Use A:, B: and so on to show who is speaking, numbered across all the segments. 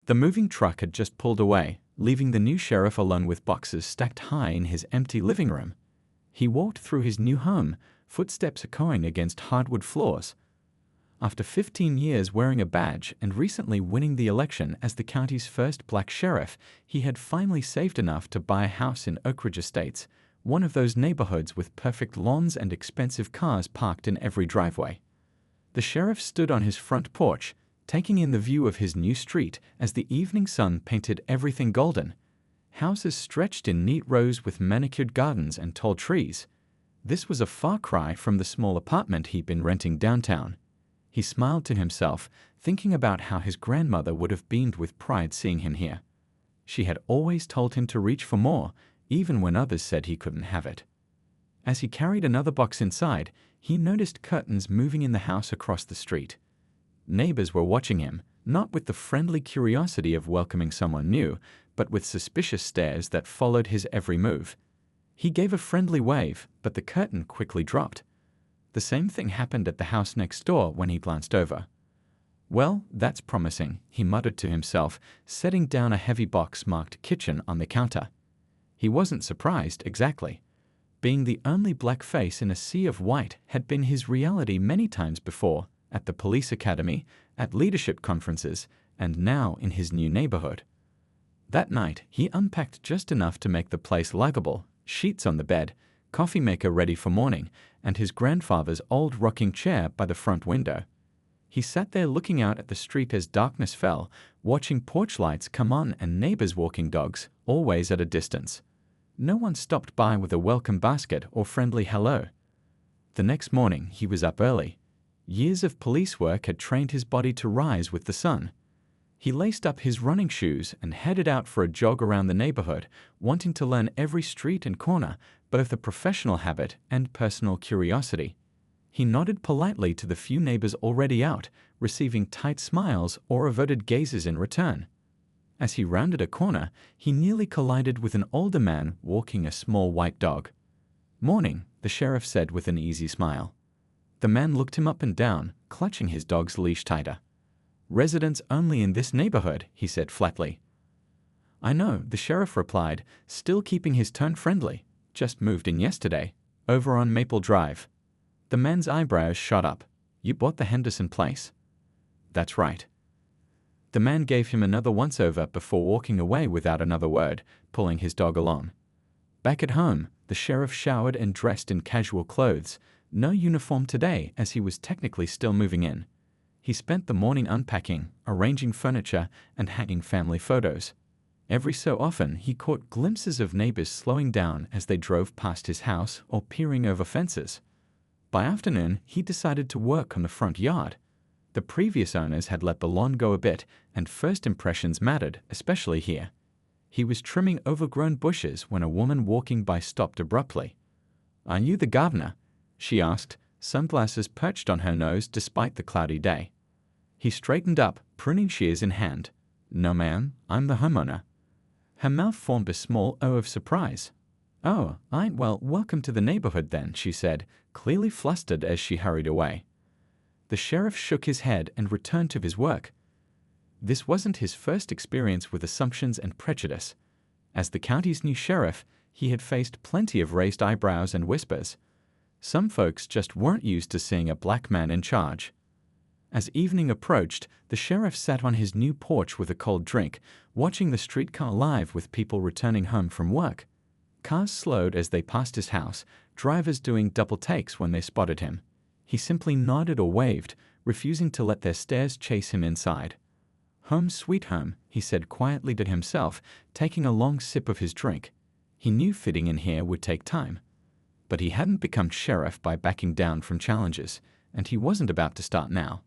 A: The moving truck had just pulled away, leaving the new sheriff alone with boxes stacked high in his empty living room. He walked through his new home, footsteps echoing against hardwood floors. After 15 years wearing a badge and recently winning the election as the county's first black sheriff, he had finally saved enough to buy a house in Oak Ridge Estates, one of those neighborhoods with perfect lawns and expensive cars parked in every driveway. The sheriff stood on his front porch, taking in the view of his new street as the evening sun painted everything golden. Houses stretched in neat rows with manicured gardens and tall trees. This was a far cry from the small apartment he'd been renting downtown. He smiled to himself, thinking about how his grandmother would have beamed with pride seeing him here. She had always told him to reach for more, even when others said he couldn't have it. As he carried another box inside, he noticed curtains moving in the house across the street. Neighbors were watching him, not with the friendly curiosity of welcoming someone new, but with suspicious stares that followed his every move. He gave a friendly wave, but the curtain quickly dropped. The same thing happened at the house next door when he glanced over. "Well, that's promising," he muttered to himself, setting down a heavy box marked kitchen on the counter. He wasn't surprised, exactly. Being the only black face in a sea of white had been his reality many times before, at the police academy, at leadership conferences, and now in his new neighborhood. That night, he unpacked just enough to make the place livable: sheets on the bed, coffee maker ready for morning, and his grandfather's old rocking chair by the front window. He sat there looking out at the street as darkness fell, watching porch lights come on and neighbors walking dogs, always at a distance. No one stopped by with a welcome basket or friendly hello. The next morning, he was up early. Years of police work had trained his body to rise with the sun. He laced up his running shoes and headed out for a jog around the neighborhood, wanting to learn every street and corner, both a professional habit and personal curiosity. He nodded politely to the few neighbors already out, receiving tight smiles or averted gazes in return. As he rounded a corner, he nearly collided with an older man walking a small white dog. "Morning," the sheriff said with an easy smile. The man looked him up and down, clutching his dog's leash tighter. "Residents only in this neighborhood," he said flatly. "I know," the sheriff replied, still keeping his tone friendly. "Just moved in yesterday, over on Maple Drive." The man's eyebrows shot up. "You bought the Henderson place?" "That's right." The man gave him another once-over before walking away without another word, pulling his dog along. Back at home, the sheriff showered and dressed in casual clothes, no uniform today as he was technically still moving in. He spent the morning unpacking, arranging furniture, and hanging family photos. Every so often, he caught glimpses of neighbors slowing down as they drove past his house or peering over fences. By afternoon, he decided to work on the front yard. The previous owners had let the lawn go a bit, and first impressions mattered, especially here. He was trimming overgrown bushes when a woman walking by stopped abruptly. "Are you the gardener?" she asked, sunglasses perched on her nose despite the cloudy day. He straightened up, pruning shears in hand. "No, ma'am, I'm the homeowner." Her mouth formed a small O of surprise. "Oh, well, welcome to the neighborhood then," she said, clearly flustered as she hurried away. The sheriff shook his head and returned to his work. This wasn't his first experience with assumptions and prejudice. As the county's new sheriff, he had faced plenty of raised eyebrows and whispers. Some folks just weren't used to seeing a black man in charge. As evening approached, the sheriff sat on his new porch with a cold drink, watching the streetcar live with people returning home from work. Cars slowed as they passed his house, drivers doing double takes when they spotted him. He simply nodded or waved, refusing to let their stares chase him inside. "Home sweet home," he said quietly to himself, taking a long sip of his drink. He knew fitting in here would take time. But he hadn't become sheriff by backing down from challenges, and he wasn't about to start now.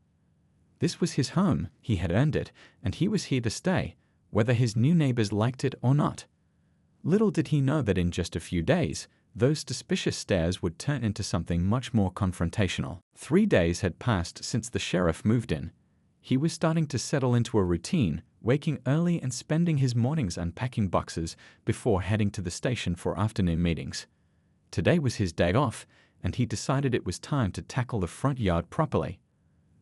A: This was his home, he had earned it, and he was here to stay, whether his new neighbors liked it or not. Little did he know that in just a few days, those suspicious stares would turn into something much more confrontational. 3 days had passed since the sheriff moved in. He was starting to settle into a routine, waking early and spending his mornings unpacking boxes before heading to the station for afternoon meetings. Today was his day off, and he decided it was time to tackle the front yard properly.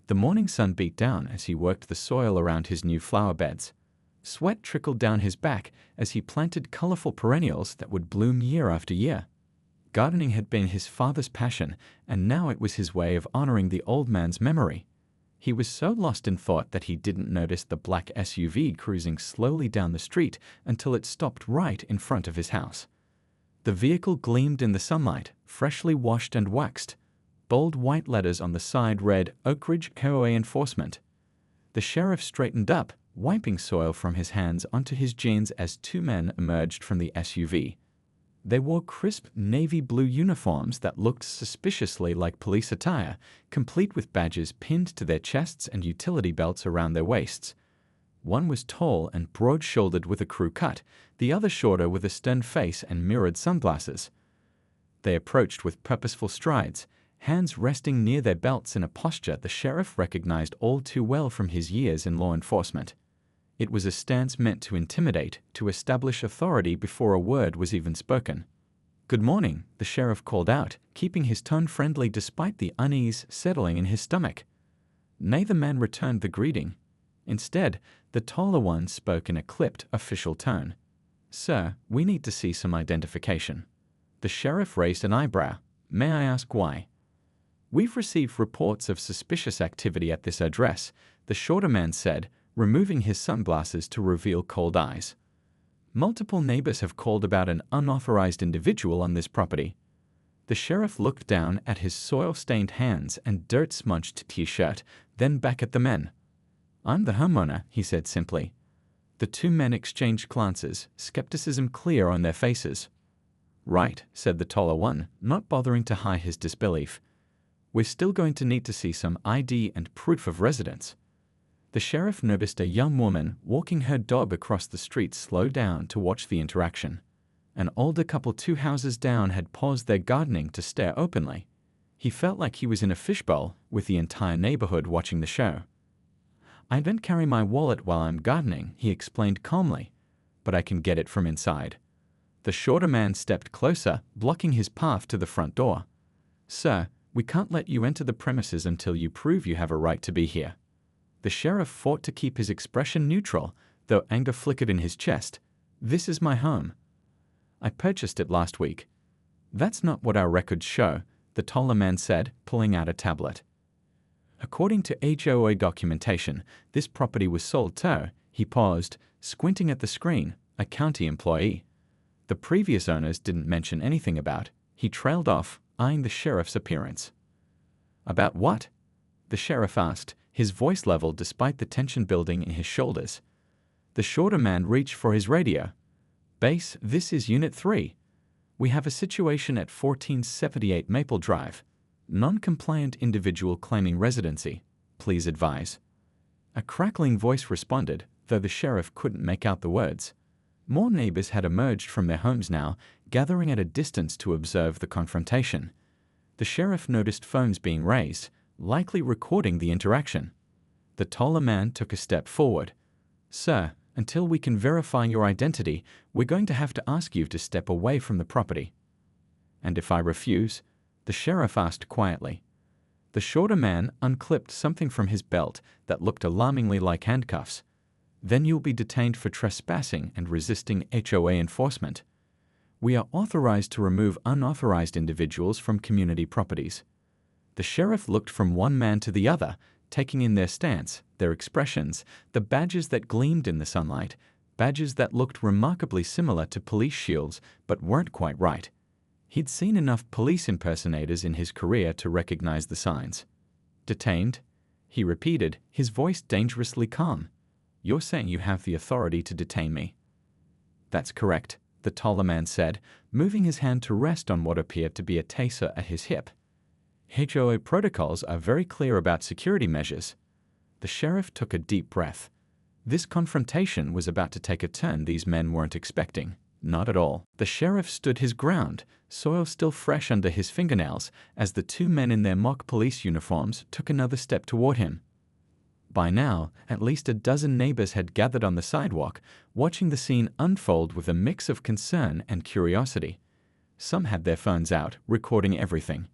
A: The morning sun beat down as he worked the soil around his new flower beds. Sweat trickled down his back as he planted colorful perennials that would bloom year after year. Gardening had been his father's passion, and now it was his way of honoring the old man's memory. He was so lost in thought that he didn't notice the black SUV cruising slowly down the street until it stopped right in front of his house. The vehicle gleamed in the sunlight, freshly washed and waxed. Bold white letters on the side read, "Oak Ridge HOA Enforcement." The sheriff straightened up, wiping soil from his hands onto his jeans as two men emerged from the SUV. They wore crisp navy blue uniforms that looked suspiciously like police attire, complete with badges pinned to their chests and utility belts around their waists. One was tall and broad-shouldered with a crew cut, the other shorter with a stern face and mirrored sunglasses. They approached with purposeful strides, hands resting near their belts in a posture the sheriff recognized all too well from his years in law enforcement. It was a stance meant to intimidate, to establish authority before a word was even spoken. "Good morning," the sheriff called out, keeping his tone friendly despite the unease settling in his stomach. Neither man returned the greeting. Instead, the taller one spoke in a clipped, official tone. "Sir, we need to see some identification." The sheriff raised an eyebrow. "May I ask why?" "We've received reports of suspicious activity at this address," the shorter man said, removing his sunglasses to reveal cold eyes. "Multiple neighbors have called about an unauthorized individual on this property." The sheriff looked down at his soil-stained hands and dirt-smudged t-shirt, then back at the men. "I'm the homeowner," he said simply. The two men exchanged glances, skepticism clear on their faces. "Right," said the taller one, not bothering to hide his disbelief. "We're still going to need to see some ID and proof of residence." The sheriff noticed a young woman walking her dog across the street slow down to watch the interaction. An older couple 2 houses down had paused their gardening to stare openly. He felt like he was in a fishbowl, with the entire neighborhood watching the show. "I don't carry my wallet while I'm gardening," he explained calmly, "but I can get it from inside." The shorter man stepped closer, blocking his path to the front door. "Sir, we can't let you enter the premises until you prove you have a right to be here." The sheriff fought to keep his expression neutral, though anger flickered in his chest. "This is my home. I purchased it last week." "That's not what our records show," the taller man said, pulling out a tablet. "According to HOA documentation, this property was sold to," he paused, squinting at the screen, "a county employee. The previous owners didn't mention anything about." He trailed off, eyeing the sheriff's appearance. "About what?" the sheriff asked, his voice level despite the tension building in his shoulders. The shorter man reached for his radio. "Base, this is Unit 3. We have a situation at 1478 Maple Drive. Non-compliant individual claiming residency. Please advise." A crackling voice responded, though the sheriff couldn't make out the words. More neighbors had emerged from their homes now, gathering at a distance to observe the confrontation. The sheriff noticed phones being raised, likely recording the interaction. The taller man took a step forward. "Sir, until we can verify your identity, we're going to have to ask you to step away from the property." "And if I refuse?" the sheriff asked quietly. The shorter man unclipped something from his belt that looked alarmingly like handcuffs. "Then you'll be detained for trespassing and resisting HOA enforcement. We are authorized to remove unauthorized individuals from community properties." The sheriff looked from one man to the other, taking in their stance, their expressions, the badges that gleamed in the sunlight, badges that looked remarkably similar to police shields but weren't quite right. He'd seen enough police impersonators in his career to recognize the signs. "Detained?" he repeated, his voice dangerously calm. "You're saying you have the authority to detain me?" "That's correct," the taller man said, moving his hand to rest on what appeared to be a taser at his hip. "HOA protocols are very clear about security measures." The sheriff took a deep breath. This confrontation was about to take a turn these men weren't expecting. Not at all. The sheriff stood his ground, soil still fresh under his fingernails, as the two men in their mock police uniforms took another step toward him. By now, at least a dozen neighbors had gathered on the sidewalk, watching the scene unfold with a mix of concern and curiosity. Some had their phones out, recording everything.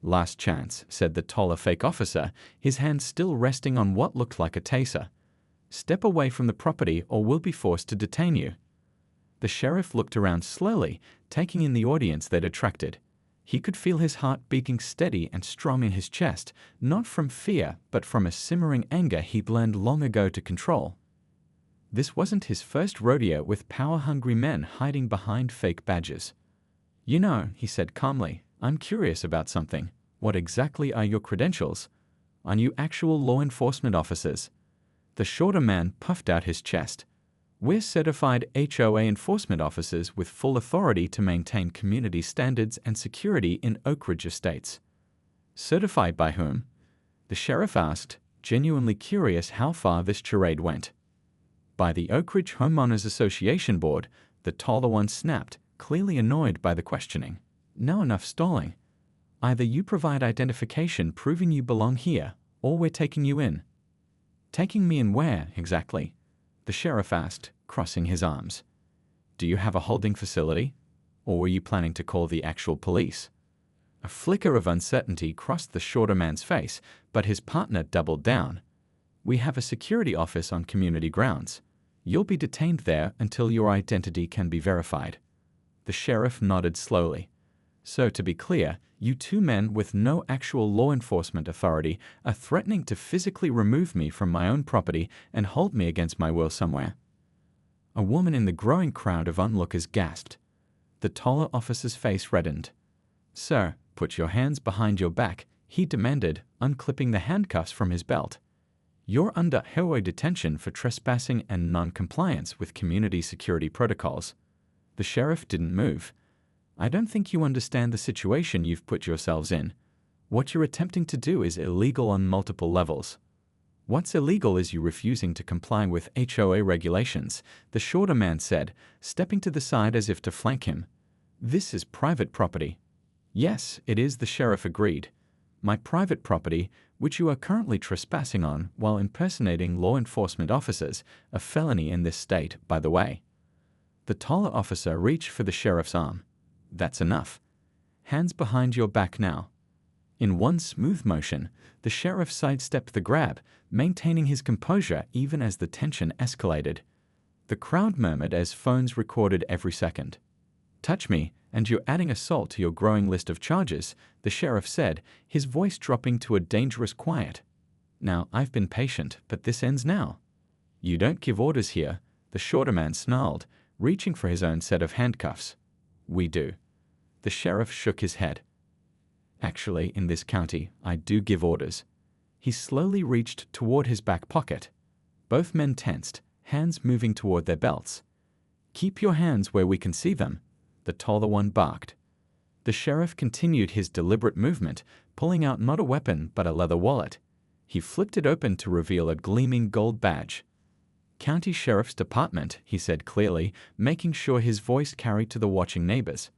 A: "Last chance," said the taller fake officer, his hand still resting on what looked like a taser. Step away from the property or we'll be forced to detain you." The sheriff looked around slowly, taking in the audience they'd attracted. He could feel his heart beating steady and strong in his chest, not from fear, but from a simmering anger he'd learned long ago to control. This wasn't his first rodeo with power-hungry men hiding behind fake badges. "You know," he said calmly, "I'm curious about something. What exactly are your credentials? Are you actual law enforcement officers?" The shorter man puffed out his chest. "We're certified HOA enforcement officers with full authority to maintain community standards and security in Oak Ridge Estates." "Certified by whom?" the sheriff asked, genuinely curious how far this charade went. "By the Oak Ridge Homeowners Association Board," the taller one snapped, clearly annoyed by the questioning. "Now enough stalling. Either you provide identification proving you belong here, or we're taking you in." "Taking me in where, exactly?" the sheriff asked, crossing his arms. "Do you have a holding facility? Or were you planning to call the actual police?" A flicker of uncertainty crossed the shorter man's face, but his partner doubled down. "We have a security office on community grounds. You'll be detained there until your identity can be verified." The sheriff nodded slowly. "So, to be clear, you two men with no actual law enforcement authority are threatening to physically remove me from my own property and hold me against my will somewhere." A woman in the growing crowd of onlookers gasped. The taller officer's face reddened. "Sir, put your hands behind your back," he demanded, unclipping the handcuffs from his belt. "You're under HOA detention for trespassing and non-compliance with community security protocols." The sheriff didn't move. "I don't think you understand the situation you've put yourselves in. What you're attempting to do is illegal on multiple levels." "What's illegal is you refusing to comply with HOA regulations," the shorter man said, stepping to the side as if to flank him. "This is private property." "Yes, it is," the sheriff agreed. "My private property, which you are currently trespassing on while impersonating law enforcement officers, a felony in this state, by the way." The taller officer reached for the sheriff's arm. "That's enough. Hands behind your back now." In one smooth motion, the sheriff sidestepped the grab, maintaining his composure even as the tension escalated. The crowd murmured as phones recorded every second. "Touch me, and you're adding assault to your growing list of charges," the sheriff said, his voice dropping to a dangerous quiet. "Now, I've been patient, but this ends now." "You don't give orders here," the shorter man snarled, reaching for his own set of handcuffs. "We do." The sheriff shook his head. "Actually, in this county, I do give orders." He slowly reached toward his back pocket. Both men tensed, hands moving toward their belts. "Keep your hands where we can see them," the taller one barked. The sheriff continued his deliberate movement, pulling out not a weapon but a leather wallet. He flipped it open to reveal a gleaming gold badge. "County Sheriff's Department," he said clearly, making sure his voice carried to the watching neighbors.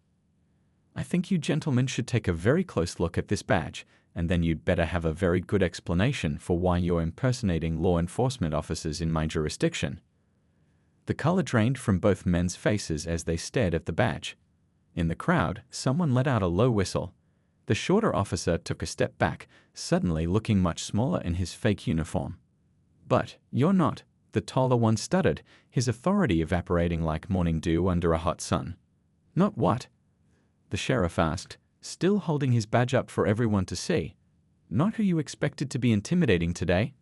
A: "I think you gentlemen should take a very close look at this badge, and then you'd better have a very good explanation for why you're impersonating law enforcement officers in my jurisdiction." The color drained from both men's faces as they stared at the badge. In the crowd, someone let out a low whistle. The shorter officer took a step back, suddenly looking much smaller in his fake uniform. "But you're not," the taller one stuttered, his authority evaporating like morning dew under a hot sun. "Not what?" the sheriff asked, still holding his badge up for everyone to see. "Not who you expected to be intimidating today.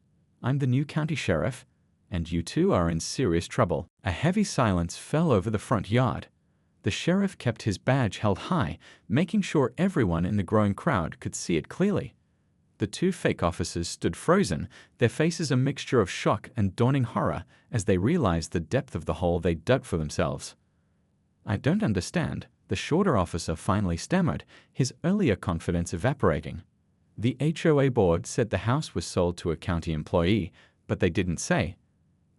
A: I'm the new county sheriff, and you two are in serious trouble." A heavy silence fell over the front yard. The sheriff kept his badge held high, making sure everyone in the growing crowd could see it clearly. The two fake officers stood frozen, their faces a mixture of shock and dawning horror as they realized the depth of the hole they'd dug for themselves. "I don't understand," the shorter officer finally stammered, his earlier confidence evaporating. "The HOA board said the house was sold to a county employee, but they didn't say."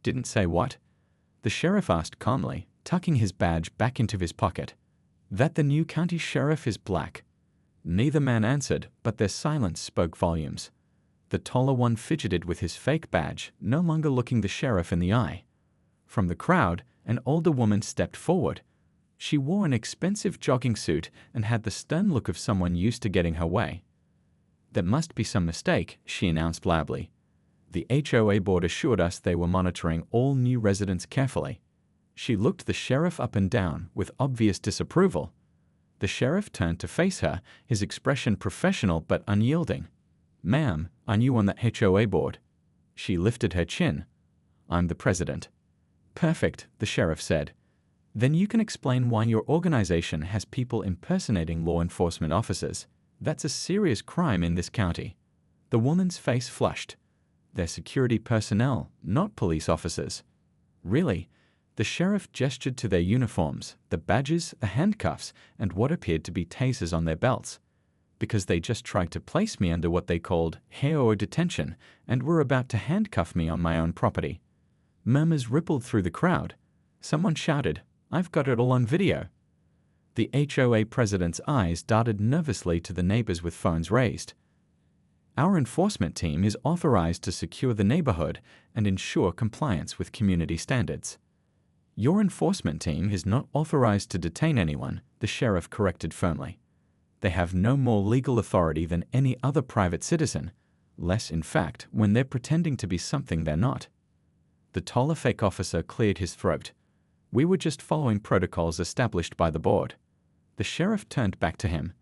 A: "Didn't say what?" the sheriff asked calmly, tucking his badge back into his pocket. "That the new county sheriff is black." Neither man answered, but their silence spoke volumes. The taller one fidgeted with his fake badge, no longer looking the sheriff in the eye. From the crowd, an older woman stepped forward. She wore an expensive jogging suit and had the stern look of someone used to getting her way. "There must be some mistake," she announced loudly. The HOA board assured us they were monitoring all new residents carefully. She looked the sheriff up and down with obvious disapproval. The sheriff turned to face her, his expression professional but unyielding. "Ma'am, are you on the HOA board?" She lifted her chin. "I'm the president." "Perfect," the sheriff said. "Then you can explain why your organization has people impersonating law enforcement officers. That's a serious crime in this county." The woman's face flushed. "They're security personnel, not police officers." "Really?" The sheriff gestured to their uniforms, the badges, the handcuffs, and what appeared to be tasers on their belts. "Because they just tried to place me under what they called HOA detention and were about to handcuff me on my own property." Murmurs rippled through the crowd. Someone shouted, "I've got it all on video." The HOA president's eyes darted nervously to the neighbors with phones raised. "Our enforcement team is authorized to secure the neighborhood and ensure compliance with community standards." "Your enforcement team is not authorized to detain anyone," the sheriff corrected firmly. "They have no more legal authority than any other private citizen, less in fact when they're pretending to be something they're not." The taller fake officer cleared his throat. "We were just following protocols established by the board." The sheriff turned back to him.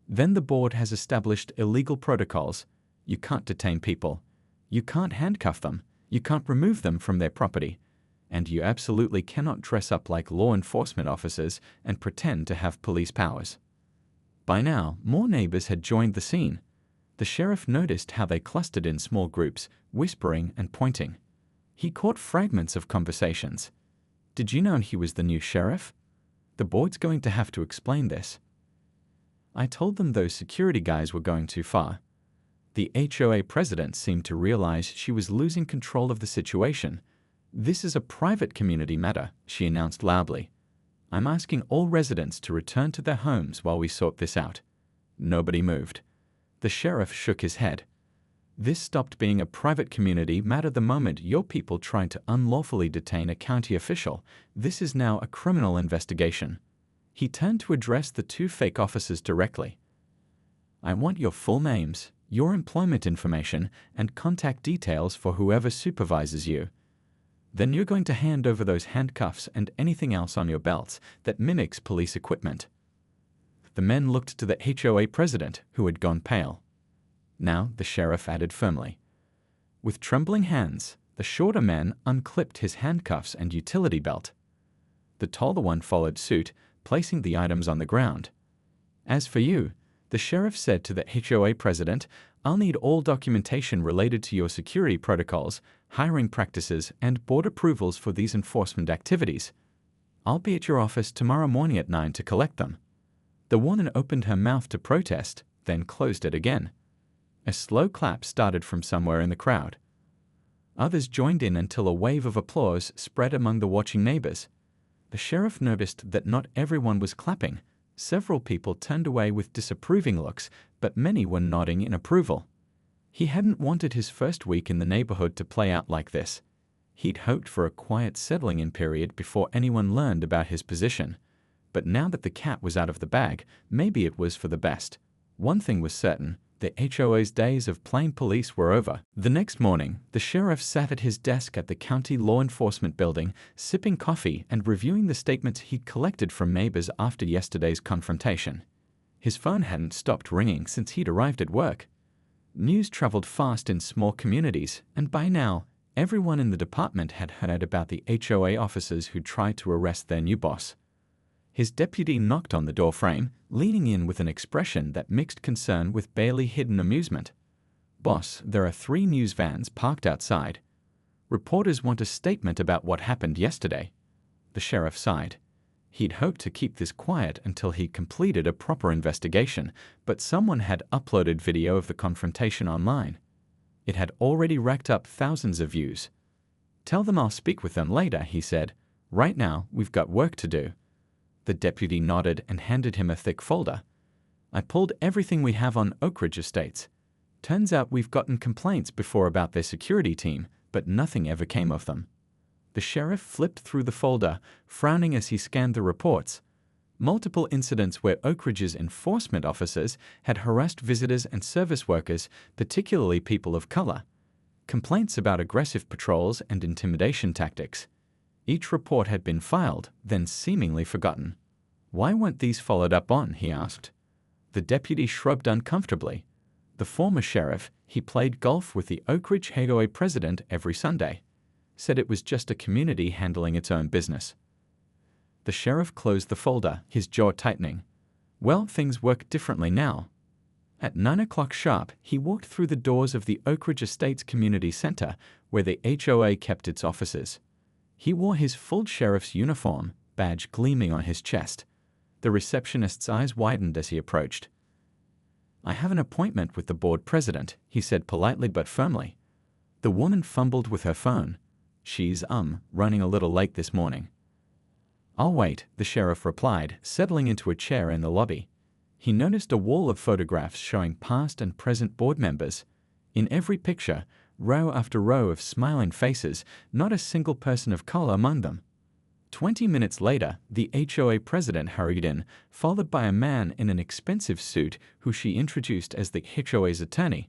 A: "Then the board has established illegal protocols. You can't detain people. You can't handcuff them. You can't remove them from their property. And you absolutely cannot dress up like law enforcement officers and pretend to have police powers." By now, more neighbors had joined the scene. The sheriff noticed how they clustered in small groups, whispering and pointing. He caught fragments of conversations. "Did you know he was the new sheriff? The board's going to have to explain this." "I told them those security guys were going too far." The HOA president seemed to realize she was losing control of the situation. "This is a private community matter," she announced loudly. "I'm asking all residents to return to their homes while we sort this out." Nobody moved. The sheriff shook his head. "This stopped being a private community matter the moment your people tried to unlawfully detain a county official. This is now a criminal investigation." He turned to address the two fake officers directly. "I want your full names, your employment information, and contact details for whoever supervises you. Then you're going to hand over those handcuffs and anything else on your belts that mimics police equipment." The men looked to the HOA president, who had gone pale. Now the sheriff added firmly. With trembling hands, the shorter man unclipped his handcuffs and utility belt. The taller one followed suit, placing the items on the ground. "As for you," the sheriff said to the HOA president, "I'll need all documentation related to your security protocols, hiring practices, and board approvals for these enforcement activities. I'll be at your office tomorrow morning at 9 to collect them." The woman opened her mouth to protest, then closed it again. A slow clap started from somewhere in the crowd. Others joined in until a wave of applause spread among the watching neighbors. The sheriff noticed that not everyone was clapping. Several people turned away with disapproving looks, but many were nodding in approval. He hadn't wanted his first week in the neighborhood to play out like this. He'd hoped for a quiet settling-in period before anyone learned about his position. But now that the cat was out of the bag, maybe it was for the best. One thing was certain: the HOA's days of plain police were over. The next morning, the sheriff sat at his desk at the county law enforcement building, sipping coffee and reviewing the statements he'd collected from neighbors after yesterday's confrontation. His phone hadn't stopped ringing since he'd arrived at work. News traveled fast in small communities, and by now, everyone in the department had heard about the HOA officers who tried to arrest their new boss. His deputy knocked on the doorframe, leaning in with an expression that mixed concern with barely hidden amusement. "Boss, there are 3 news vans parked outside. Reporters want a statement about what happened yesterday." The sheriff sighed. He'd hoped to keep this quiet until he completed a proper investigation, but someone had uploaded video of the confrontation online. It had already racked up thousands of views. "Tell them I'll speak with them later," he said. "Right now, we've got work to do." The deputy nodded and handed him a thick folder. "I pulled everything we have on Oak Ridge Estates. Turns out we've gotten complaints before about their security team, but nothing ever came of them." The sheriff flipped through the folder, frowning as he scanned the reports. Multiple incidents where Oak Ridge's enforcement officers had harassed visitors and service workers, particularly people of color. complaints about aggressive patrols and intimidation tactics. Each report had been filed, then seemingly forgotten. "Why weren't these followed up on?" he asked. The deputy shrugged uncomfortably. The former sheriff, he played golf with the Oak Ridge HOA president every Sunday, said it was just a community handling its own business. The sheriff closed the folder, his jaw tightening. Well, things work differently now. At 9 o'clock sharp, he walked through the doors of the Oak Ridge Estates Community Center, where the HOA kept its offices. He wore his full sheriff's uniform, badge gleaming on his chest. The receptionist's eyes widened as he approached. "I have an appointment with the board president," he said politely but firmly. The woman fumbled with her phone. "She's, running a little late this morning." "I'll wait," the sheriff replied, settling into a chair in the lobby. He noticed a wall of photographs showing past and present board members. In every picture, row after row of smiling faces, not a single person of color among them. 20 minutes later, the HOA president hurried in, followed by a man in an expensive suit who she introduced as the HOA's attorney.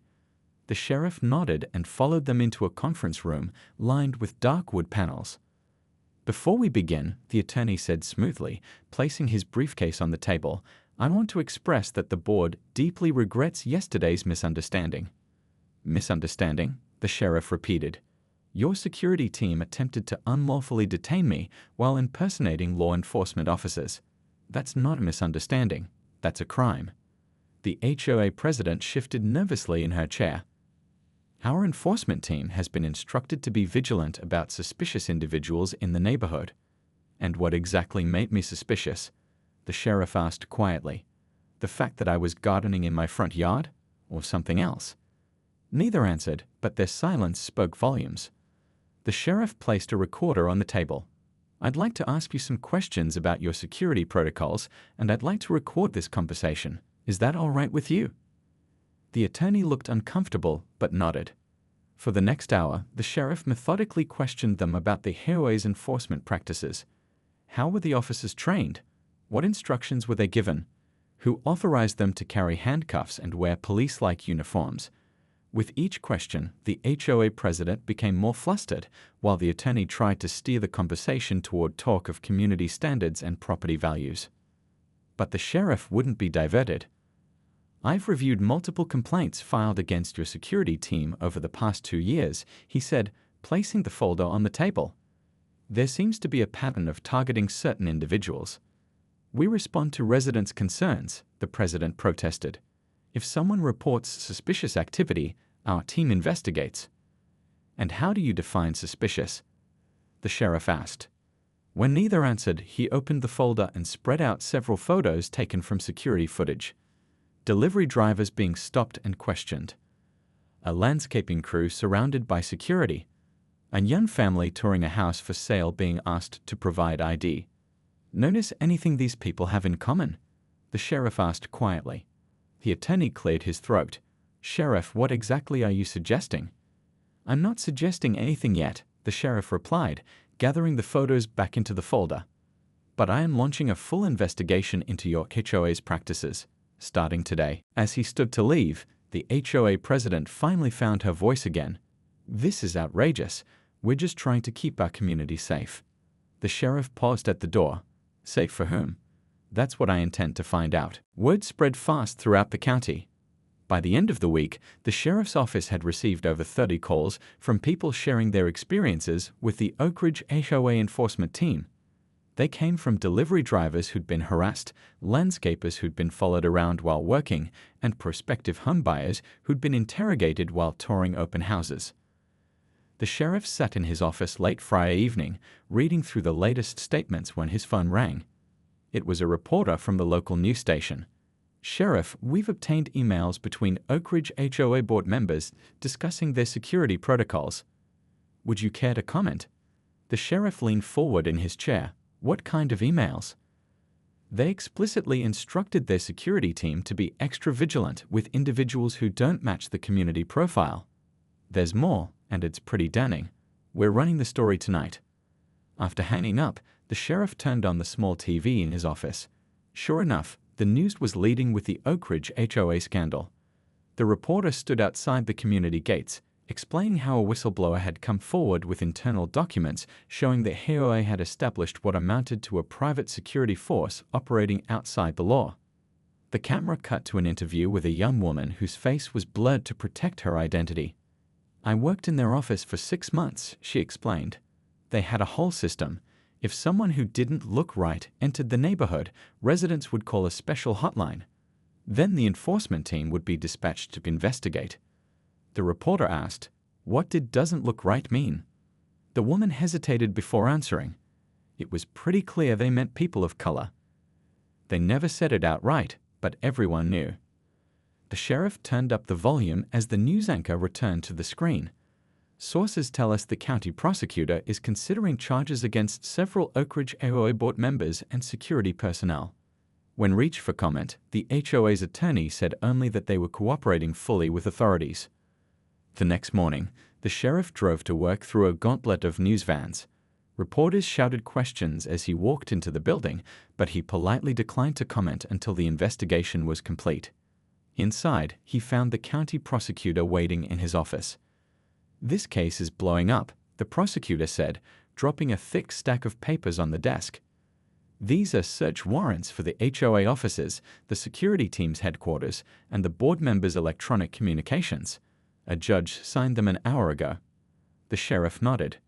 A: The sheriff nodded and followed them into a conference room lined with dark wood panels. "Before we begin," the attorney said smoothly, placing his briefcase on the table, "I want to express that the board deeply regrets yesterday's misunderstanding." "Misunderstanding?" the sheriff repeated. "Your security team attempted to unlawfully detain me while impersonating law enforcement officers. That's not a misunderstanding. That's a crime." The HOA president shifted nervously in her chair. "Our enforcement team has been instructed to be vigilant about suspicious individuals in the neighborhood." "And what exactly made me suspicious?" the sheriff asked quietly. "The fact that I was gardening in my front yard? Or something else?" Neither answered, but their silence spoke volumes. The sheriff placed a recorder on the table. "I'd like to ask you some questions about your security protocols, and I'd like to record this conversation. Is that all right with you?" The attorney looked uncomfortable, but nodded. For the next hour, the sheriff methodically questioned them about the HOA's enforcement practices. How were the officers trained? What instructions were they given? Who authorized them to carry handcuffs and wear police-like uniforms? With each question, the HOA president became more flustered, while the attorney tried to steer the conversation toward talk of community standards and property values. But the sheriff wouldn't be diverted. "I've reviewed multiple complaints filed against your security team over the past 2 years," he said, placing the folder on the table. "There seems to be a pattern of targeting certain individuals." "We respond to residents' concerns," the president protested. "If someone reports suspicious activity, our team investigates." "And how do you define suspicious?" the sheriff asked. When neither answered, he opened the folder and spread out several photos taken from security footage. Delivery drivers being stopped and questioned. A landscaping crew surrounded by security. A young family touring a house for sale being asked to provide ID. "Notice anything these people have in common?" the sheriff asked quietly. The attorney cleared his throat. "Sheriff, what exactly are you suggesting?" "I'm not suggesting anything yet," the sheriff replied, gathering the photos back into the folder. "But I am launching a full investigation into your HOA's practices, starting today." As he stood to leave, the HOA president finally found her voice again. "This is outrageous. We're just trying to keep our community safe." The sheriff paused at the door. "Safe for whom?" "That's what I intend to find out." Word spread fast throughout the county. By the end of the week, the sheriff's office had received over 30 calls from people sharing their experiences with the Oak Ridge HOA enforcement team. They came from delivery drivers who'd been harassed, landscapers who'd been followed around while working, and prospective homebuyers who'd been interrogated while touring open houses. The sheriff sat in his office late Friday evening, reading through the latest statements when his phone rang. It was a reporter from the local news station. "Sheriff, we've obtained emails between Oak Ridge HOA board members discussing their security protocols. Would you care to comment?" The sheriff leaned forward in his chair. "What kind of emails?" "They explicitly instructed their security team to be extra vigilant with individuals who don't match the community profile. There's more, and it's pretty damning. We're running the story tonight." After hanging up, the sheriff turned on the small TV in his office. Sure enough, the news was leading with the Oak Ridge HOA scandal. The reporter stood outside the community gates, explaining how a whistleblower had come forward with internal documents showing that HOA had established what amounted to a private security force operating outside the law. The camera cut to an interview with a young woman whose face was blurred to protect her identity. "I worked in their office for 6 months," she explained. "They had a whole system. If someone who didn't look right entered the neighborhood, residents would call a special hotline. Then the enforcement team would be dispatched to investigate." The reporter asked, "What did 'doesn't look right' mean?" The woman hesitated before answering. It was pretty clear they meant people of color. They never said it outright, but everyone knew. The sheriff turned up the volume as the news anchor returned to the screen. "Sources tell us the county prosecutor is considering charges against several Oak Ridge HOA board members and security personnel." When reached for comment, the HOA's attorney said only that they were cooperating fully with authorities. The next morning, the sheriff drove to work through a gauntlet of news vans. Reporters shouted questions as he walked into the building, but he politely declined to comment until the investigation was complete. Inside, he found the county prosecutor waiting in his office. "This case is blowing up," the prosecutor said, dropping a thick stack of papers on the desk. "These are search warrants for the HOA offices, the security team's headquarters, and the board members' electronic communications. A judge signed them an hour ago." The sheriff nodded.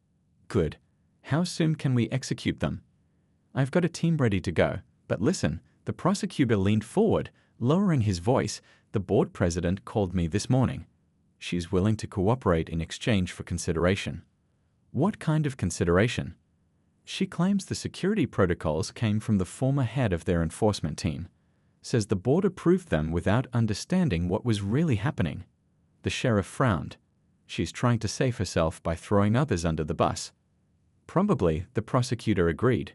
A: "Good. How soon can we execute them?" "I've got a team ready to go, but listen," the prosecutor leaned forward, lowering his voice. "The board president called me this morning. She's willing to cooperate in exchange for consideration." "What kind of consideration?" "She claims the security protocols came from the former head of their enforcement team. Says the board approved them without understanding what was really happening." The sheriff frowned. "She's trying to save herself by throwing others under the bus." "Probably," the prosecutor agreed.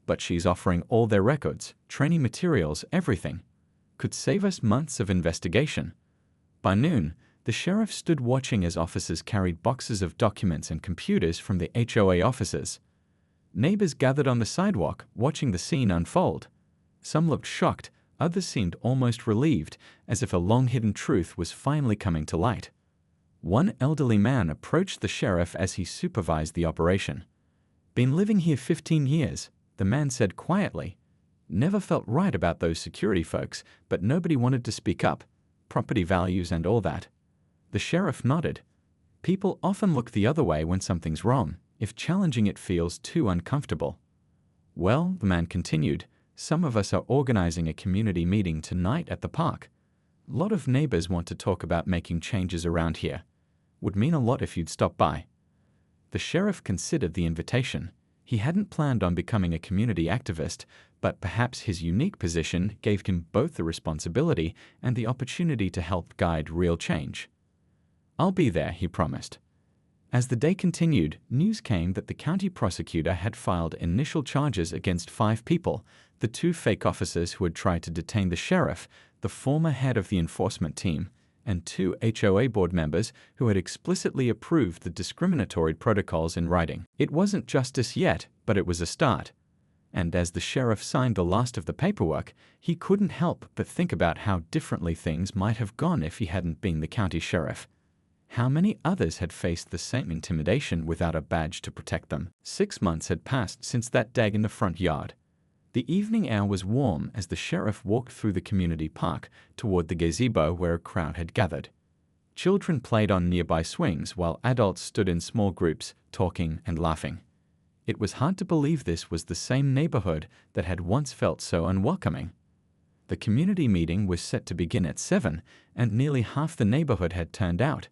A: "But she's offering all their records, training materials, everything. Could save us months of investigation." By noon, the sheriff stood watching as officers carried boxes of documents and computers from the HOA offices. Neighbors gathered on the sidewalk, watching the scene unfold. Some looked shocked, others seemed almost relieved, as if a long-hidden truth was finally coming to light. One elderly man approached the sheriff as he supervised the operation. "Been living here 15 years, the man said quietly. "Never felt right about those security folks, but nobody wanted to speak up. Property values and all that." The sheriff nodded. "People often look the other way when something's wrong, if challenging it feels too uncomfortable." "Well," the man continued, "some of us are organizing a community meeting tonight at the park. A lot of neighbors want to talk about making changes around here. Would mean a lot if you'd stop by." The sheriff considered the invitation. He hadn't planned on becoming a community activist, but perhaps his unique position gave him both the responsibility and the opportunity to help guide real change. "I'll be there," he promised. As the day continued, news came that the county prosecutor had filed initial charges against 5 people, the 2 fake officers who had tried to detain the sheriff, the former head of the enforcement team, and 2 HOA board members who had explicitly approved the discriminatory protocols in writing. It wasn't justice yet, but it was a start. And as the sheriff signed the last of the paperwork, he couldn't help but think about how differently things might have gone if he hadn't been the county sheriff. How many others had faced the same intimidation without a badge to protect them? 6 months had passed since that day in the front yard. The evening air was warm as the sheriff walked through the community park toward the gazebo where a crowd had gathered. Children played on nearby swings while adults stood in small groups, talking and laughing. It was hard to believe this was the same neighborhood that had once felt so unwelcoming. The community meeting was set to begin at 7, and nearly half the neighborhood had turned out.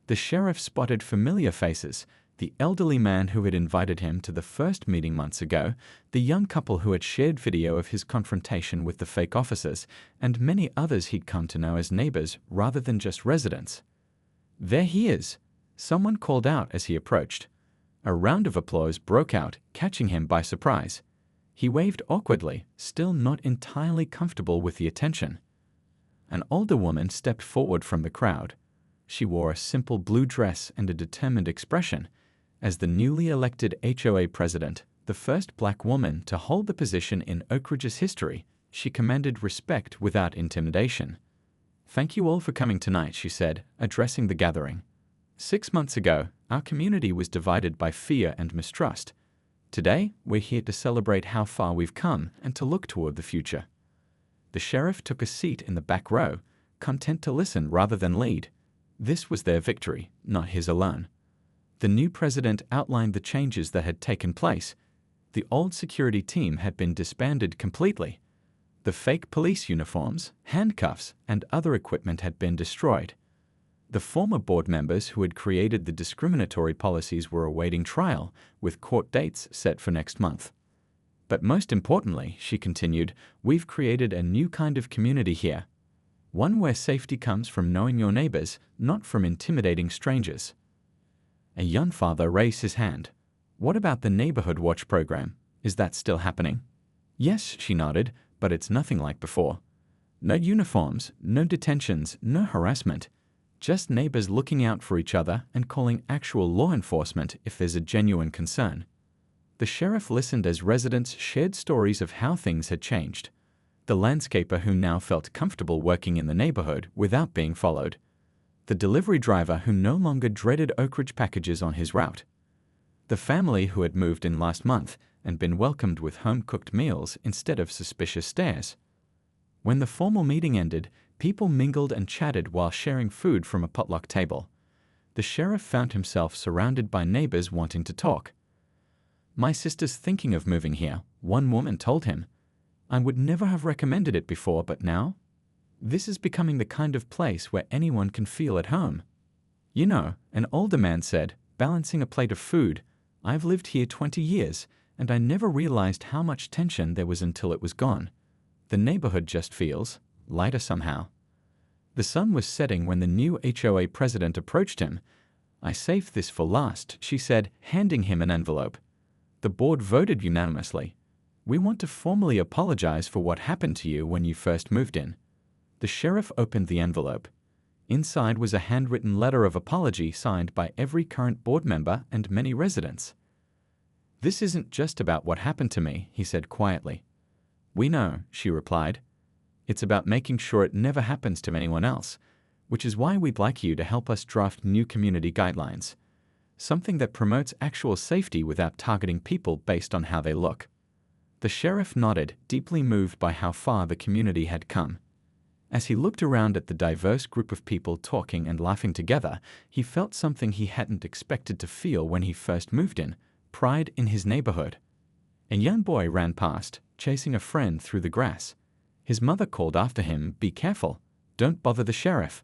A: The sheriff spotted familiar faces: the elderly man who had invited him to the first meeting months ago, the young couple who had shared video of his confrontation with the fake officers, and many others he'd come to know as neighbors rather than just residents. "There he is," someone called out as he approached. A round of applause broke out, catching him by surprise. He waved awkwardly, still not entirely comfortable with the attention. An older woman stepped forward from the crowd. She wore a simple blue dress and a determined expression. As the newly elected HOA president, the first black woman to hold the position in Oak Ridge's history, she commanded respect without intimidation. "Thank you all for coming tonight," she said, addressing the gathering. 6 months ago, our community was divided by fear and mistrust. Today, we're here to celebrate how far we've come and to look toward the future. The sheriff took a seat in the back row, content to listen rather than lead. This was their victory, not his alone. The new president outlined the changes that had taken place. The old security team had been disbanded completely. The fake police uniforms, handcuffs, and other equipment had been destroyed. The former board members who had created the discriminatory policies were awaiting trial, with court dates set for next month. But most importantly, she continued, we've created a new kind of community here. One where safety comes from knowing your neighbors, not from intimidating strangers. A young father raised his hand. What about the Neighborhood Watch program? Is that still happening? Yes, she nodded, but it's nothing like before. No uniforms, no detentions, no harassment. Just neighbors looking out for each other and calling actual law enforcement if there's a genuine concern. The sheriff listened as residents shared stories of how things had changed. The landscaper who now felt comfortable working in the neighborhood without being followed. The delivery driver who no longer dreaded Oak Ridge packages on his route. The family who had moved in last month and been welcomed with home-cooked meals instead of suspicious stares. When the formal meeting ended, people mingled and chatted while sharing food from a potluck table. The sheriff found himself surrounded by neighbors wanting to talk. My sister's thinking of moving here, one woman told him. I would never have recommended it before, but now? This is becoming the kind of place where anyone can feel at home. You know, an older man said, balancing a plate of food, I've lived here 20 years, and I never realized how much tension there was until it was gone. The neighborhood just feels lighter somehow. The sun was setting when the new HOA president approached him. I saved this for last, she said, handing him an envelope. The board voted unanimously. We want to formally apologize for what happened to you when you first moved in. The sheriff opened the envelope. Inside was a handwritten letter of apology signed by every current board member and many residents. This isn't just about what happened to me, he said quietly. We know, she replied. It's about making sure it never happens to anyone else, which is why we'd like you to help us draft new community guidelines. Something that promotes actual safety without targeting people based on how they look. The sheriff nodded, deeply moved by how far the community had come. As he looked around at the diverse group of people talking and laughing together, he felt something he hadn't expected to feel when he first moved in, pride in his neighborhood. A young boy ran past, chasing a friend through the grass. His mother called after him, be careful, don't bother the sheriff.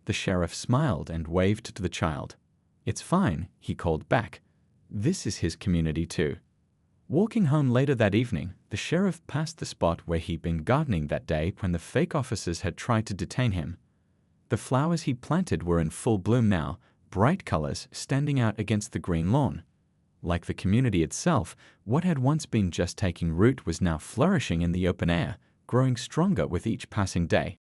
A: The sheriff smiled and waved to the child. It's fine, he called back. This is his community too. Walking home later that evening, the sheriff passed the spot where he'd been gardening that day when the fake officers had tried to detain him. The flowers he planted were in full bloom now, bright colors standing out against the green lawn. Like the community itself, what had once been just taking root was now flourishing in the open air, growing stronger with each passing day.